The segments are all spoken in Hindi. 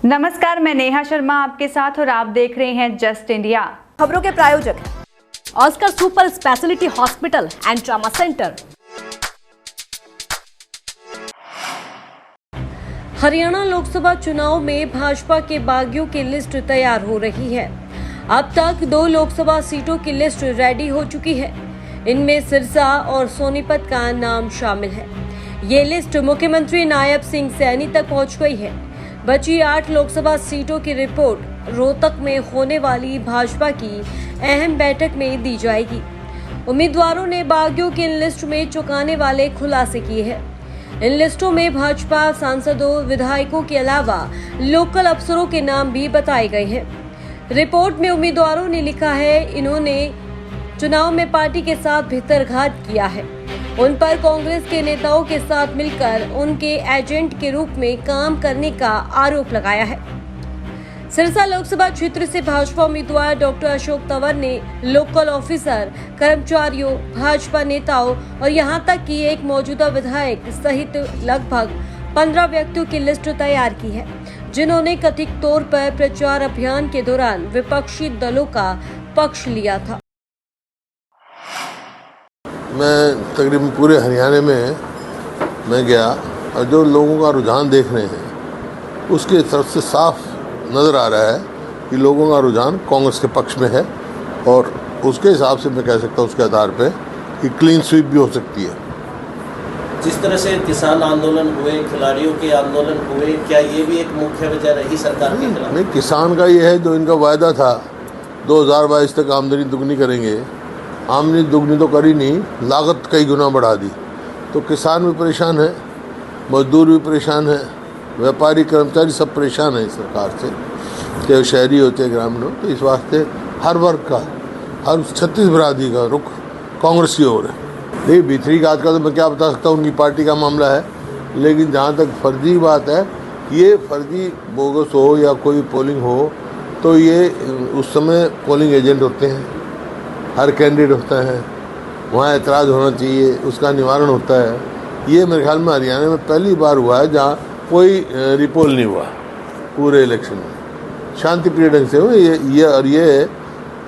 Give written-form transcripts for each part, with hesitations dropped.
नमस्कार, मैं नेहा शर्मा आपके साथ और आप देख रहे हैं जस्ट इंडिया। खबरों के प्रायोजक हैं Oscar super speciality hospital and trauma centre. Haryana Lok Sabha चुनाव में भाजपा के बागियों की लिस्ट तैयार हो रही है। अब तक 2 लोकसभा सीटों की लिस्ट रेडी हो चुकी है। इनमें सिरसा और सोनीपत का नाम शामिल है। ये लिस्ट मुख्यमंत्री नायब सिंह सैनी तक पहुंच गई है। बची 8 लोकसभा सीटों की रिपोर्ट रोहतक में होने वाली भाजपा की अहम बैठक में दी जाएगी। उम्मीदवारों ने बागियों की इन लिस्ट में चौंकाने वाले खुलासे किए हैं। इन लिस्टों में भाजपा सांसदों, विधायकों के अलावा लोकल अफसरों के नाम भी बताए गए हैं। रिपोर्ट में उम्मीदवारों ने लिखा है इन्होंने चुनाव में पार्टी के साथ भितरघात किया है। उन पर कांग्रेस के नेताओं के साथ मिलकर उनके एजेंट के रूप में काम करने का आरोप लगाया है। सिरसा लोकसभा क्षेत्र से भाजपा उम्मीदवार डॉक्टर अशोक तंवर ने लोकल ऑफिसर, कर्मचारियों, भाजपा नेताओं और यहां तक कि एक मौजूदा विधायक सहित लगभग 15 व्यक्तियों की लिस्ट तैयार की है, जिन्होंने कथित तौर पर प्रचार अभियान के दौरान विपक्षी दलों का पक्ष लिया था। मैं तकरीबन पूरे हरियाणा में मैं गया और जो लोगों का रुझान देख रहे हैं उसके तरफ से साफ नज़र आ रहा है कि लोगों का रुझान कांग्रेस के पक्ष में है और उसके हिसाब से मैं कह सकता हूँ उसके आधार पे कि क्लीन स्वीप भी हो सकती है। जिस तरह से किसान आंदोलन हुए, खिलाड़ियों के आंदोलन हुए, क्या ये भी एक मुख्य वजह रही सरकार के खिलाफ? नहीं, किसान का ये है जो इनका वायदा था 2022 तक आमदनी दुगनी करेंगे। आमदनी दुगनी तो करी नहीं, लागत कई गुना बढ़ा दी। तो किसान भी परेशान है, मजदूर भी परेशान है, व्यापारी कर्मचारी सब परेशान है सरकार से, चाहे शहरी हो चाहे ग्रामीण हो। तो इस वास्ते हर वर्ग का, हर 36 बरादरी का रुख कांग्रेस की ओर है। नहीं, भीतरी का आजकल तो मैं क्या बता सकता हूँ, उनकी पार्टी का मामला है। लेकिन जहाँ तक फर्जी बात है, ये फर्जी बोगस हो या कोई पोलिंग हो तो ये उस समय पोलिंग एजेंट होते हैं, हर कैंडिडेट होता है, वहाँ एतराज़ होना चाहिए, उसका निवारण होता है। ये मेरे ख्याल में हरियाणा में पहली बार हुआ है जहाँ कोई रिपोल नहीं हुआ पूरे इलेक्शन में, शांति प्रिय ढंग से हुए। ये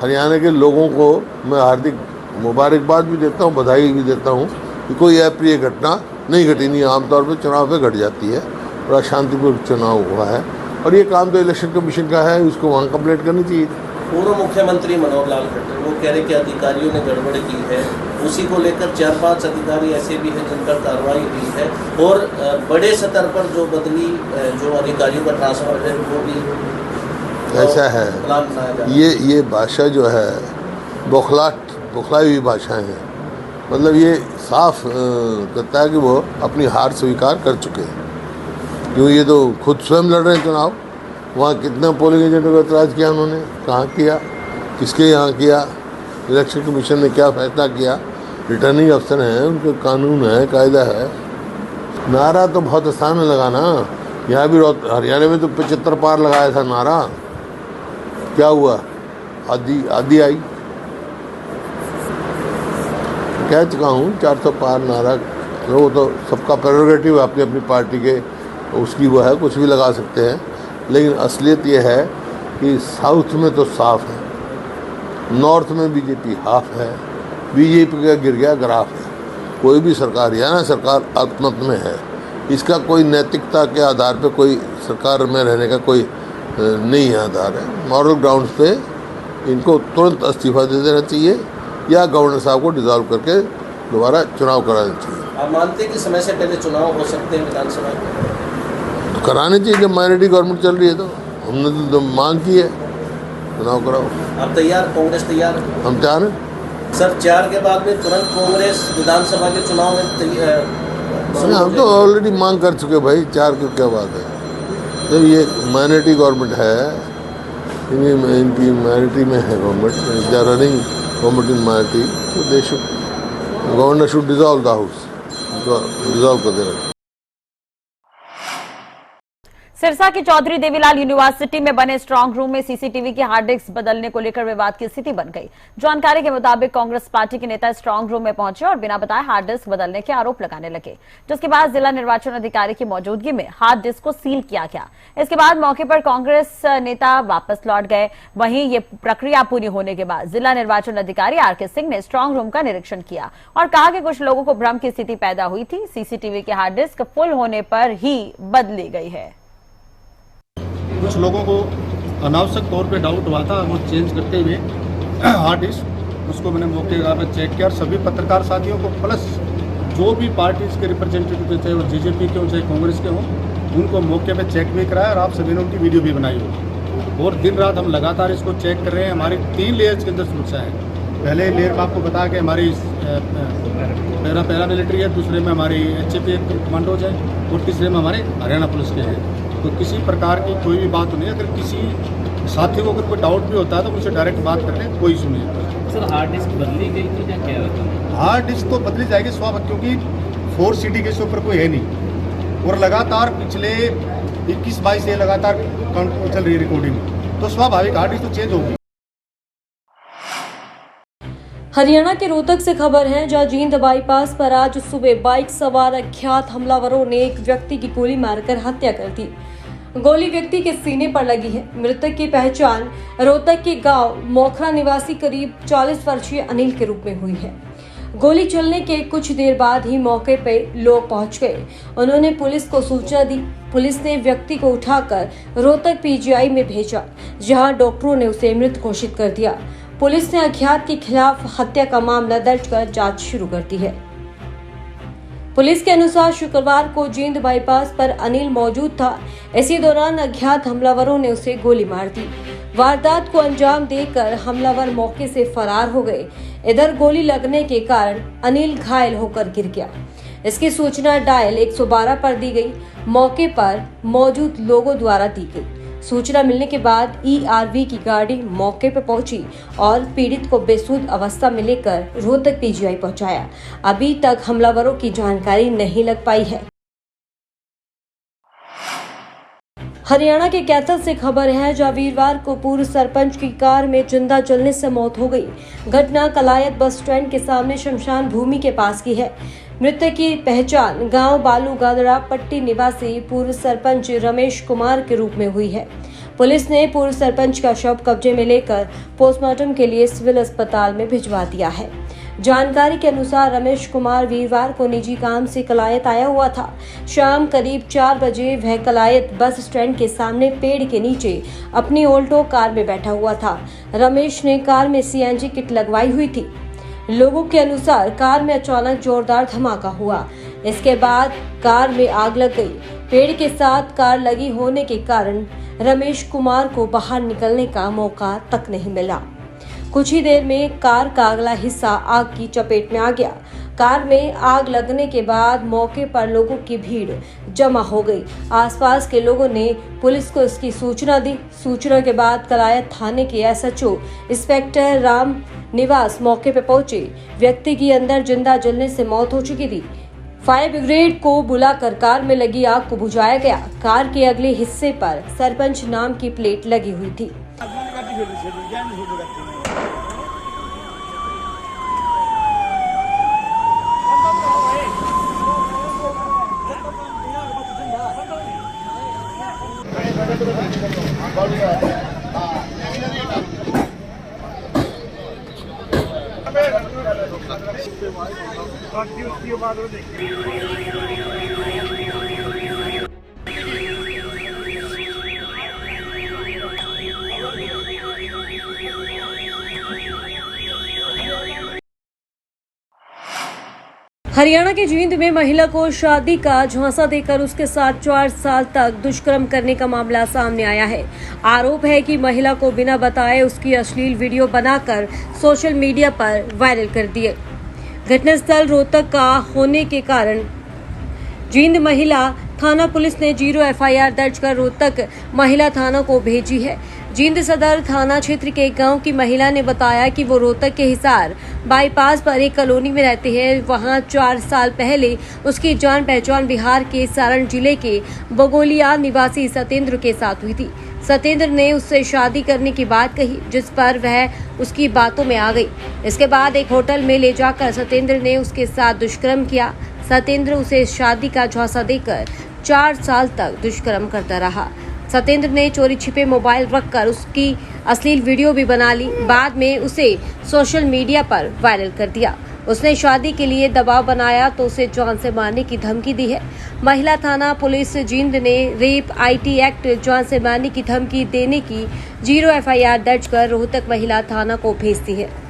हरियाणा के लोगों को मैं हार्दिक मुबारकबाद भी देता हूँ, बधाई भी देता हूँ कि कोई अप्रिय घटना नहीं घटी। नहीं, आमतौर पर चुनाव पे घट जाती है। बड़ा शांतिपूर्ण चुनाव हुआ है और ये काम तो इलेक्शन कमीशन का है, उसको वहाँ कंप्लीट करनी चाहिए। पूर्व मुख्यमंत्री मनोहर लाल खट्टर वो कह रहे कि अधिकारियों ने गड़बड़ की है। उसी को लेकर 4-5 अधिकारी ऐसे भी हैं जिन पर कार्रवाई हुई है और बड़े स्तर पर जो बदली जो अधिकारियों का ट्रांसफर है वो भी ऐसा है। ये भाषा जो है बौखलाई हुई भाषाएं हैं। मतलब ये साफ कहता है कि वो अपनी हार स्वीकार कर चुके हैं, क्यों ये तो खुद स्वयं लड़ रहे हैं चुनाव। वहाँ कितना पोलिंग एजेंटों का एतराज़ किया उन्होंने, कहाँ किया, किसके यहाँ किया, इलेक्शन कमीशन ने क्या फैसला किया। रिटर्निंग अफसर हैं, उनके कानून है, कायदा है। नारा तो बहुत आसान है लगाना। यहाँ भी हरियाणा में तो 75 पार लगाया था नारा, क्या हुआ, आधी आई। कह चुका हूँ 400 पार नारा, वो तो सबका प्रेरोगेटिव है, अपनी अपनी पार्टी के उसकी वो है, कुछ भी लगा सकते हैं। लेकिन असलियत ये है कि साउथ में तो साफ है, नॉर्थ में बीजेपी हाफ है, बीजेपी का गिर गया ग्राफ है। कोई भी सरकार या ना सरकार अल्पमत में है, इसका कोई नैतिकता के आधार पे कोई सरकार में रहने का कोई नहीं आधार है। मॉरल ग्राउंड्स पे इनको तुरंत इस्तीफा दे देना चाहिए या गवर्नर साहब को डिसॉल्व करके दोबारा चुनाव कराना चाहिए। आप मानते हैं कि समय से पहले चुनाव हो सकते हैं विधानसभा के? कराने चाहिए, जब माइनॉरिटी गवर्नमेंट चल रही है तो हमने तो मांग की है चुनाव कराओ। आप तैयार, कांग्रेस तैयार? हम तैयार हैं सर। 4 के बाद में तुरंत कांग्रेस विधानसभा के चुनाव में हम तो ऑलरेडी मांग कर चुके भाई। 4 की क्या बात है, जब ये माइनॉरिटी गवर्नमेंट है, इनकी माइनॉरिटी में है government, they are running government in minority, तो they should, governor should dissolve the house, dissolve कर देना। सिरसा की चौधरी देवीलाल यूनिवर्सिटी में बने स्ट्रांग रूम में सीसीटीवी की हार्ड डिस्क बदलने को लेकर विवाद की स्थिति बन गई। जानकारी के मुताबिक कांग्रेस पार्टी के नेता स्ट्रांग रूम में पहुंचे और बिना बताए हार्ड डिस्क बदलने के आरोप लगाने लगे, जिसके बाद जिला निर्वाचन अधिकारी की मौजूदगी में हार्ड डिस्क को सील किया गया। इसके बाद मौके पर कांग्रेस नेता वापस लौट गए। वहीं ये प्रक्रिया पूरी होने के बाद जिला निर्वाचन अधिकारी आर.के. सिंह ने स्ट्रांग रूम का निरीक्षण किया और कहा कि कुछ लोगों को भ्रम की स्थिति पैदा हुई थी। सीसीटीवी की हार्ड डिस्क फुल होने पर ही बदली गई है। कुछ लोगों को अनावश्यक तौर पे डाउट हुआ था, वो चेंज करते हुए हार्ड डिस्क उसको मैंने मौके पर चेक किया और सभी पत्रकार साथियों को प्लस जो भी पार्टीज के रिप्रेजेंटेटिव थे, चाहे वो बीजेपी के हों चाहे कांग्रेस के हों, उनको मौके पे चेक भी कराया और आप सभी ने उनकी वीडियो भी बनाई हो। और दिन रात हम लगातार इसको चेक कर रहे हैं। हमारी 3 लेयर्स के अंदर सुरक्षा है। पहले लेयर में आपको बताया कि हमारी पैरा मिलिट्री है, दूसरे में हमारी HAP कमांडोज है और तीसरे में हमारे हरियाणा पुलिस के हैं। तो किसी प्रकार की कोई भी बात नहीं है। अगर किसी साथी को अगर कोई डाउट भी होता है तो मुझसे डायरेक्ट बात कर लें, कोई इशू नहीं है। सर हार्ड डिस्क बदली गई थी या क्या होता? हार्ड डिस्क तो बदली जाएगी स्वाभाविक, क्योंकि 4 सिटी के ऊपर कोई है नहीं और लगातार पिछले 21-22 से लगातार चल रही है रिकॉर्डिंग, तो स्वाभाविक हार्ड डिस्क तो चेंज होगी। हरियाणा के रोहतक से खबर है, जहां जींद बाईपास पर आज सुबह बाइक सवार अज्ञात हमलावरों ने एक व्यक्ति की गोली मारकर हत्या कर दी। गोली व्यक्ति के सीने पर लगी है। मृतक की पहचान रोहतक के गांव मोखरा निवासी करीब 40 वर्षीय अनिल के रूप में हुई है। गोली चलने के कुछ देर बाद ही मौके पर लोग पहुंच गए। उन्होंने पुलिस को सूचना दी। पुलिस ने व्यक्ति को उठाकर रोहतक PGI में भेजा, जहां डॉक्टरों ने उसे मृत घोषित कर दिया। पुलिस ने अज्ञात के खिलाफ हत्या का मामला दर्ज कर जांच शुरू कर दी है। पुलिस के अनुसार शुक्रवार को जींद बाईपास पर अनिल मौजूद था। इसी दौरान अज्ञात हमलावरों ने उसे गोली मार दी। वारदात को अंजाम देकर हमलावर मौके से फरार हो गए। इधर गोली लगने के कारण अनिल घायल होकर गिर गया। इसकी सूचना डायल 112 पर दी गई। मौके पर मौजूद लोगों द्वारा दी गई। सूचना मिलने के बाद ERV की गाड़ी मौके पर पहुंची और पीड़ित को बेसुध अवस्था में लेकर रोहतक PGI पहुंचाया। अभी तक हमलावरों की जानकारी नहीं लग पाई है। हरियाणा के कैथल से खबर है, जहां वीरवार को पूर्व सरपंच की कार में जिंदा जलने से मौत हो गई। घटना कलायत बस स्टैंड के सामने शमशान भूमि के पास की है। मृतक की पहचान गांव बालू गादड़ा पट्टी निवासी पूर्व सरपंच रमेश कुमार के रूप में हुई है। पुलिस ने पूर्व सरपंच का शव कब्जे में लेकर पोस्टमार्टम के लिए सिविल अस्पताल में भिजवा दिया है। जानकारी के अनुसार रमेश कुमार वीरवार को निजी काम से कलायत आया हुआ था। शाम करीब 4 बजे वह कलायत बस स्टैंड के सामने पेड़ के नीचे अपनी ऑल्टो कार में बैठा हुआ था। रमेश ने कार में CNG किट लगवाई हुई थी। लोगों के अनुसार कार में अचानक जोरदार धमाका हुआ। इसके बाद कार में आग लग गई। पेड़ के साथ कार लगी होने के कारण रमेश कुमार को बाहर निकलने का मौका तक नहीं मिला। कुछ ही देर में कार का अगला हिस्सा आग की चपेट में आ गया। कार में आग लगने के बाद मौके पर लोगों की भीड़ जमा हो गई। आसपास के लोगों ने पुलिस को इसकी सूचना दी। सूचना के बाद कलायत थाने के SHO इंस्पेक्टर राम निवास मौके पर पहुंचे। व्यक्ति की अंदर जिंदा जलने से मौत हो चुकी थी। फायर ब्रिगेड को बुलाकर कार में लगी आग को बुझाया गया। कार के अगले हिस्से पर सरपंच नाम की प्लेट लगी हुई थी। हरियाणा के जींद में महिला को शादी का झांसा देकर उसके साथ 4 साल तक दुष्कर्म करने का मामला सामने आया है। आरोप है कि महिला को बिना बताए उसकी अश्लील वीडियो बनाकर सोशल मीडिया पर वायरल कर दिए। घटनास्थल रोहतक का होने के कारण जींद महिला थाना पुलिस ने 0 FIR दर्ज कर रोहतक महिला थाना को भेजी है, जींद सदर थाना क्षेत्र के एक गांव की महिला ने बताया कि वो रोहतक के हिसार बाईपास पर एक कॉलोनी में रहते हैं। वहां 4 साल पहले उसकी जान पहचान बिहार के सारण जिले के बगोलिया निवासी सत्येंद्र के साथ हुई थी। सत्येंद्र ने उससे शादी करने की बात कही, जिस पर वह उसकी बातों में आ गई। इसके बाद एक होटल में ले जाकर सत्येंद्र ने उसके साथ दुष्कर्म किया। सत्येंद्र उसे शादी का झांसा देकर 4 साल तक दुष्कर्म करता रहा। सत्येंद्र ने चोरी छिपे मोबाइल रखकर उसकी अश्लील वीडियो भी बना ली। बाद में उसे सोशल मीडिया पर वायरल कर दिया। उसने शादी के लिए दबाव बनाया तो उसे जान से मारने की धमकी दी है। महिला थाना पुलिस जींद ने रेप आईटी एक्ट जान से मारने की धमकी देने की 0 FIR दर्ज कर रोहतक महिला थाना को भेज दी है।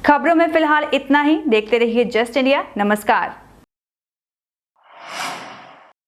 खबरों में फिलहाल इतना ही। देखते रहिए जस्ट इंडिया। नमस्कार।